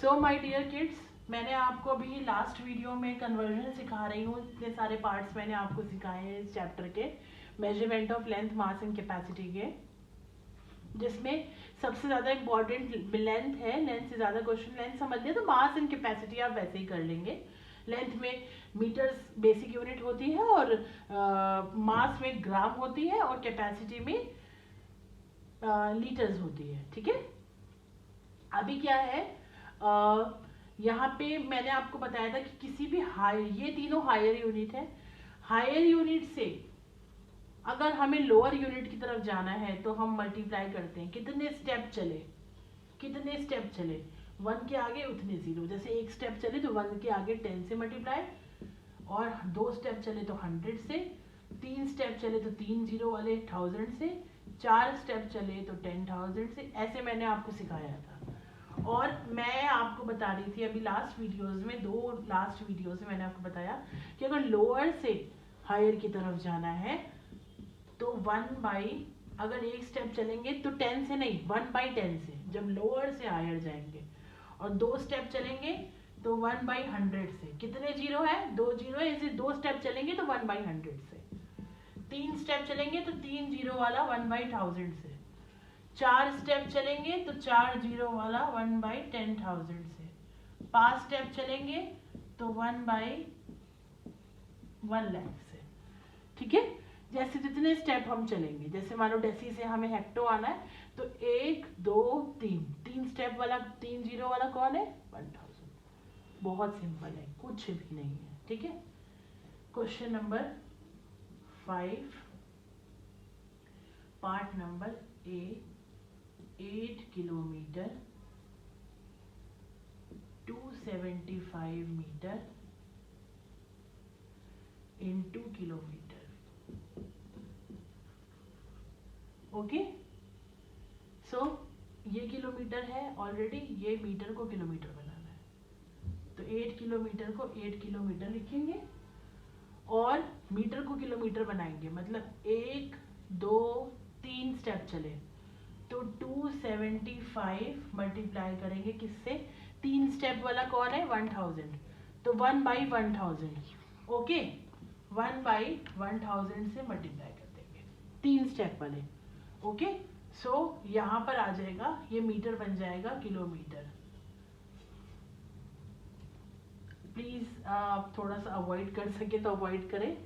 So my dear kids, मैंने आपको अभी लास्ट वीडियो में कन्वर्जन सिखा रही हूँ। इतने सारे पार्ट्स मैंने आपको सिखाए हैं इस चैप्टर के, measurement of length, mass and capacity के, जिसमें सबसे ज़्यादा इंपॉर्टेंट लेंथ है। लेंथ से ज़्यादा क्वेश्चन लेंथ समझ लिया तो मास एंड कैपेसिटी आप वैसे ही कर लेंगे। लेंथ में मीटर्स बेसिक यूनिट होती है और मास में ग्राम होती है और कैपेसिटी में लीटर्स होती है। ठीक है, अभी क्या है, यहाँ पे मैंने आपको बताया था कि किसी भी ये तीनों हायर यूनिट है। हायर यूनिट से अगर हमें लोअर यूनिट की तरफ जाना है तो हम मल्टीप्लाई करते हैं। कितने स्टेप चले, 1 के आगे उतने 0। जैसे एक स्टेप चले तो 1 के आगे 10 से मल्टीप्लाई, और 2 स्टेप चले तो 100 से, 3 स्टेप चले तो 3 0 वाले 1000 से, 4 स्टेप चले तो 10,000 से। ऐसे मैंने आपको सिखाया था। और मैं आपको बता रही थी अभी लास्ट वीडियोस में, 2 लास्ट वीडियोस में मैंने आपको बताया कि अगर लोअर से हायर की तरफ जाना है तो 1/, अगर एक स्टेप चलेंगे तो 10 से नहीं, 1/10 से, जब लोअर से हायर जाएंगे। और 2 स्टेप चलेंगे तो 1/100 से। कितने 0 है? 2 0 है, इसे 2 स्टेप चलेंगे तो 1/100 से। 3 स्टेप चलेंगे तो 3 0 वाला 1/1000 से। 4 स्टेप चलेंगे तो 4 0 वाला 1/10,000 से। 5 स्टेप चलेंगे तो 1/1 लाख से। ठीक है, जैसे जितने स्टेप हम चलेंगे, जैसे मान लो डेसी से हमें हेक्टो आना है तो 1 2 3 स्टेप वाला 3 0 वाला कौन है? 1000। बहुत सिंपल है, कुछ भी नहीं है। ठीक है, question number 5, part number A. 8 kilometre 275 metre in 2 kilometre. Okay, so ये किलोमीटर है ऑलरेडी, ये मीटर को किलोमीटर बनाना है तो 8 किलोमीटर को 8 किलोमीटर लिखेंगे और मीटर को किलोमीटर बनाएंगे। मतलब 1 2 3 स्टेप चले तो 275 मल्टीप्लाई करेंगे किससे? 3 स्टेप वाला कौन है? 1000, तो 1/1000। ओके, 1/1000 से मल्टीप्लाई कर देंगे 3 स्टेप वाले। ओके, सो यहाँ पर आ जाएगा, ये मीटर बन जाएगा किलोमीटर। प्लीज आप थोड़ा सा अवॉइड कर सके तो अवॉइड करें।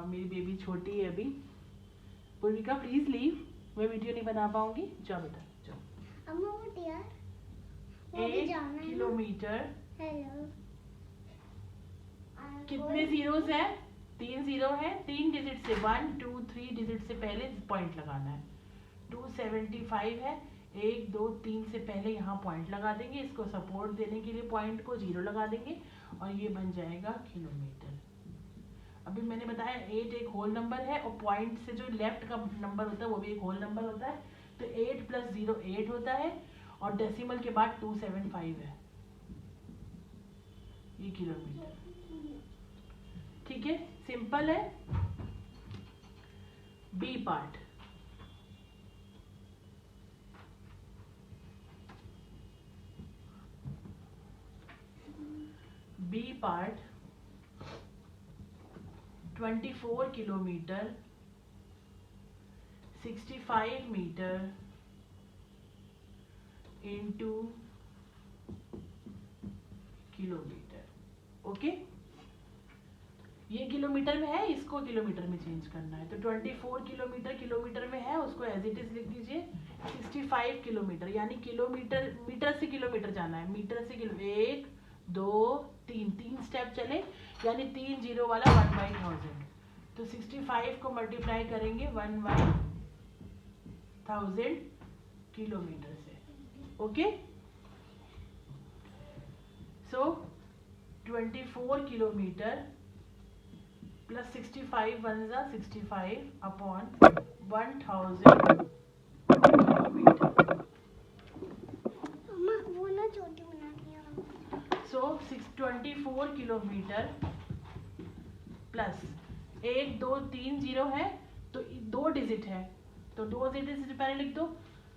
मेरी बेबी छोटी है अभी। पूर्विका प्लीज लीव, मैं वीडियो नहीं बना पाऊंगी। जाओ बेटा जाओ। 8 किलोमीटर, कितने जीरोस हैं? 3 0 है। 3 डिजिट से 1 2 3 डिजिट से पहले पॉइंट लगाना है। 275 है, 1 2 3 से पहले यहाँ पॉइंट लगा देंगे। इसको सपोर्ट देने के लिए पॉइंट को 0 लगा देंगे और ये बन जाएगा किलोमीटर। अभी मैंने बताया 8 एक होल नंबर है और पॉइंट से जो लेफ्ट का नंबर होता है वो भी एक होल नंबर होता है। तो 8 + 0 8 होता है और डेसिमल के बाद 275 है, ये किलोमीटर। ठीक है, सिंपल है। B part, B part 24 kilometre 65 metre into kilometre. Okay, ये किलोमीटर में है, इसको किलोमीटर में चेंज करना है। तो 24 किलोमीटर में है, उसको एज इट इज लिख दीजिए। 65 किलोमीटर यानी किलोमीटर, मीटर से किलोमीटर जाना है। मीटर से किलो 1 2 3 स्टेप चले यानी 3 0 वाला 1/1000। तो 65 को मल्टीप्लाई करेंगे 1/1000 किलोमीटर से। ओके, सो 24 किलोमीटर प्लस 65 1 ज़ा 65 अपॉन 1000 किलोमीटर। वो ना छोटी बनानी है। सो 24 किलोमीटर प्लस 1 2 3 0 है तो 2 डिजिट है, तो 2 डिजिट से पहले लिख दो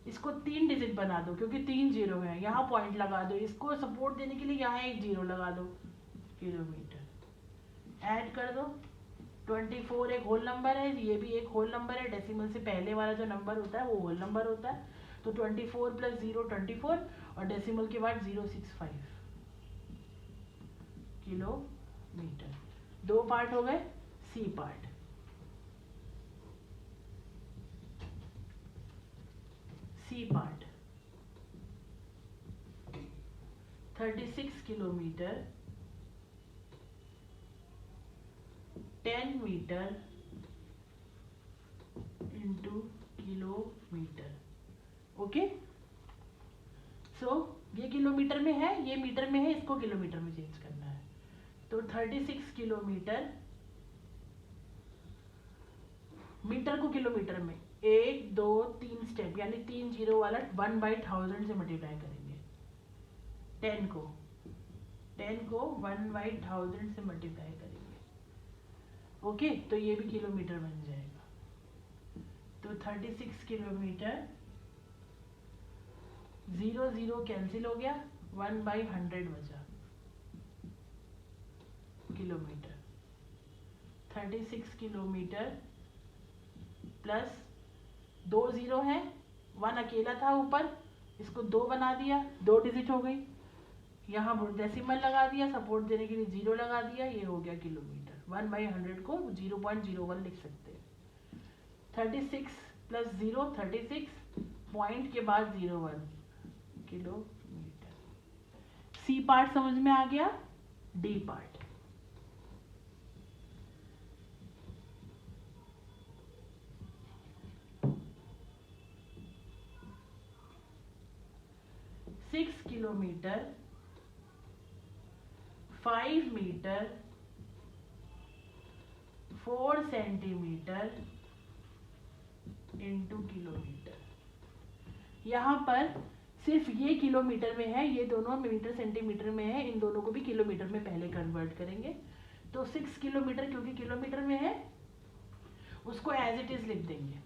इसको 3 डिजिट बना दो क्योंकि 3 जीरो है, यहाँ पॉइंट लगा दो, इसको सपोर्ट देने के लिए यहाँ एक जीरो लगा दो, किलोमीटर। ऐड कर दो, 24 एक होल नंबर है, ये भी एक होल नंबर है, डेसिमल से पहले वाला जो नंबर होता है वो होल नंबर होता है, तो 24 प्लस 0 24 और डेसिमल के बाद 065 किलोमीटर। 2 पार्ट हो गए। C part, C part 36 kilometre 10 metre into kilometre. Okay, so ये किलोमीटर में है, ये मीटर में है, इसको किलोमीटर में चेंज करना है। तो 36 किलोमीटर, मीटर को किलोमीटर में 1 2 3 स्टेप यानी 3 जीरो वाला 1/1000 से मल्टीप्लाई करेंगे। 10 को 1/1000 से मल्टीप्लाई करेंगे। ओके, तो ये भी किलोमीटर बन जाएगा। तो 36 किलोमीटर, 0 0 कैंसिल हो गया, 1/100 बचा किलोमीटर। 36 किलोमीटर प्लस 2 जीरो है, 1 अकेला था ऊपर, इसको 2 बना दिया, 2 डिजिट हो गई, यहाँ डेसिमल लगा दिया, सपोर्ट देने के लिए 0 लगा दिया, ये हो गया किलोमीटर। 1/100 को 0.01 लिख सकते हैं। 36 प्लस 0 36, पॉइंट के बाद 01 किलोमीटर। सी पार्ट समझ में आ गया। D part, kilometre 5 metre 4 centimetre into kilometre. यहाँ पर सिर्फ ये किलोमीटर में है, ये दोनों मीटर सेंटीमीटर में है, इन दोनों को भी किलोमीटर में पहले कन्वर्ट करेंगे। तो 6 किलोमीटर क्योंकि किलोमीटर में है उसको एज इट इज लिख देंगे।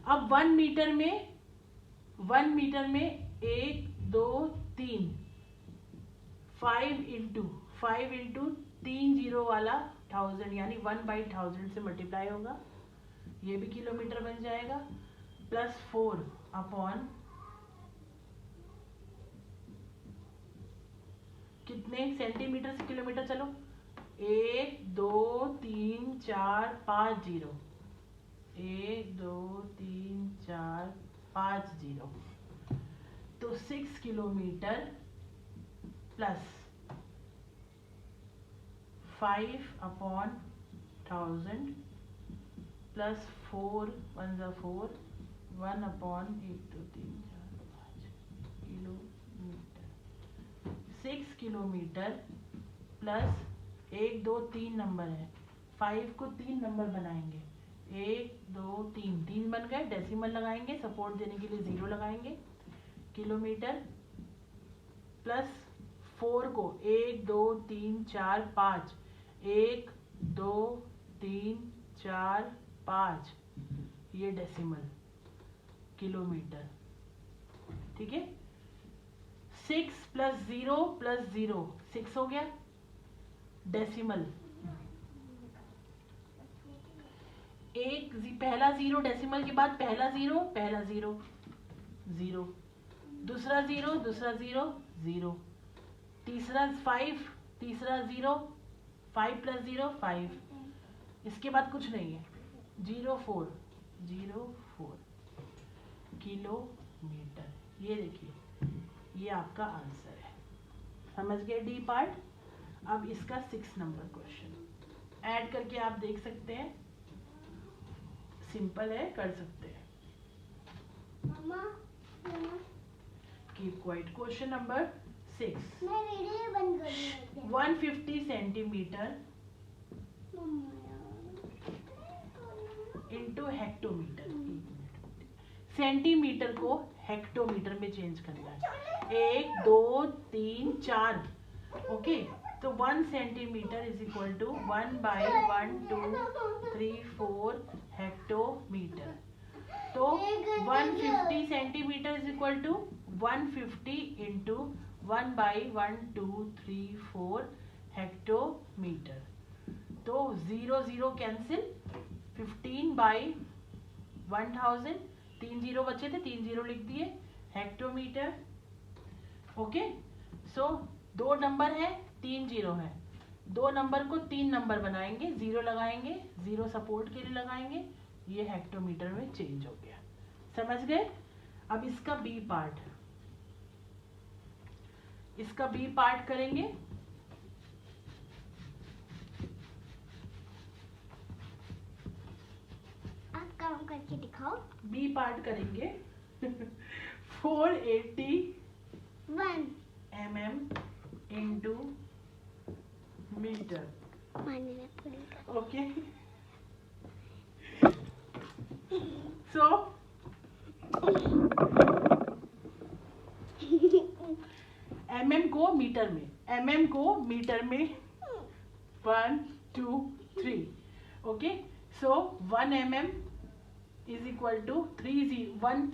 अब 1 मीटर में 1 2 3 5 इंटू 3 जीरो वाला 1000 यानी 1/1000 से मल्टीप्लाई होगा, ये भी किलोमीटर बन जाएगा। प्लस 4 अपॉन कितने सेंटीमीटर से किलोमीटर, चलो 1 2 3 4 5 जीरो, 1 2 3 4 5 जीरो, तो 6 किलोमीटर प्लस 5 अपॉन 1000 प्लस 4 1 जा 4 1 upon 1 2 3 4 5 kilometre. 6 kilometre plus 1 2 3 number है, 5 को 3 नंबर बनाएंगे, 1 2 3 बन गए, डेसिमल लगाएंगे, सपोर्ट देने के लिए 0 लगाएंगे, किलोमीटर प्लस 4 को 1 2 3 4 5 1 2 3 4 5 ये डेसिमल किलोमीटर, ठीक है। 6 प्लस 0 प्लस 0 6 हो गया, डेसिमल एक पहला 0 डेसिमल के बाद पहला 0 0, दूसरा 0 0, तीसरा 5 तीसरा 0, 5 प्लस 0 5, इसके बाद कुछ नहीं है, 04 किलोमीटर। ये देखिए, ये आपका आंसर है, समझ गए डी पार्ट। अब इसका 6 नंबर क्वेश्चन ऐड करके आप देख सकते हैं, सिंपल है, कर सकते हैं। Keep quiet. क्वेश्चन नंबर 6, मैं वीडियो बंद करूंगी। 150 सेंटीमीटर इंटू हेक्टोमीटर। सेंटीमीटर को हेक्टोमीटर में चेंज करना है, 1 2 3 4, ओके। तो 1 centimetre is equal to 1/1 2 3 4 hectometre. तो 150 centimetre is equal to 150 into 1/1 2 3 4 hectometre. तो 0 0 कैंसिल, 15/1000, 3 0 बचे थे, 3 0 लिख दिए, हेक्टोमीटर। ओके, सो 2 नंबर है, 3 0 है, 2 नंबर को 3 नंबर बनाएंगे, 0 लगाएंगे, 0 सपोर्ट के लिए लगाएंगे, ये हेक्टोमीटर में चेंज हो गया। समझ गए? अब इसका बी पार्ट, इसका बी पार्ट करेंगे। आप काम करके दिखाओ। बी पार्ट करेंगे 480 mm into metre. Okay, so mm को मीटर में, mm को मीटर में 1 2 3। Okay, so 1 mm is equal to 1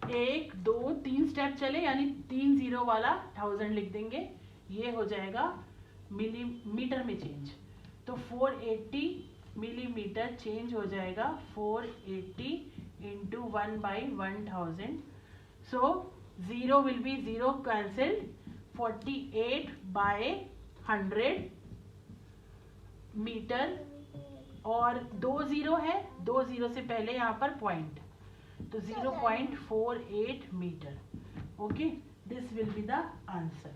1 2 3 step चले, यानी 3 0 वाला 1000 लिख देंगे, ये हो जाएगा मिलीमीटर में चेंज। तो 480 मिलीमीटर चेंज हो जाएगा 480 into 1/1000। So 0 will be 0 cancelled, 48/100 metre. और 2 0 है, 2 0 से पहले यहाँ पर पॉइंट, तो 0.48 metre. Okay, this will be the answer.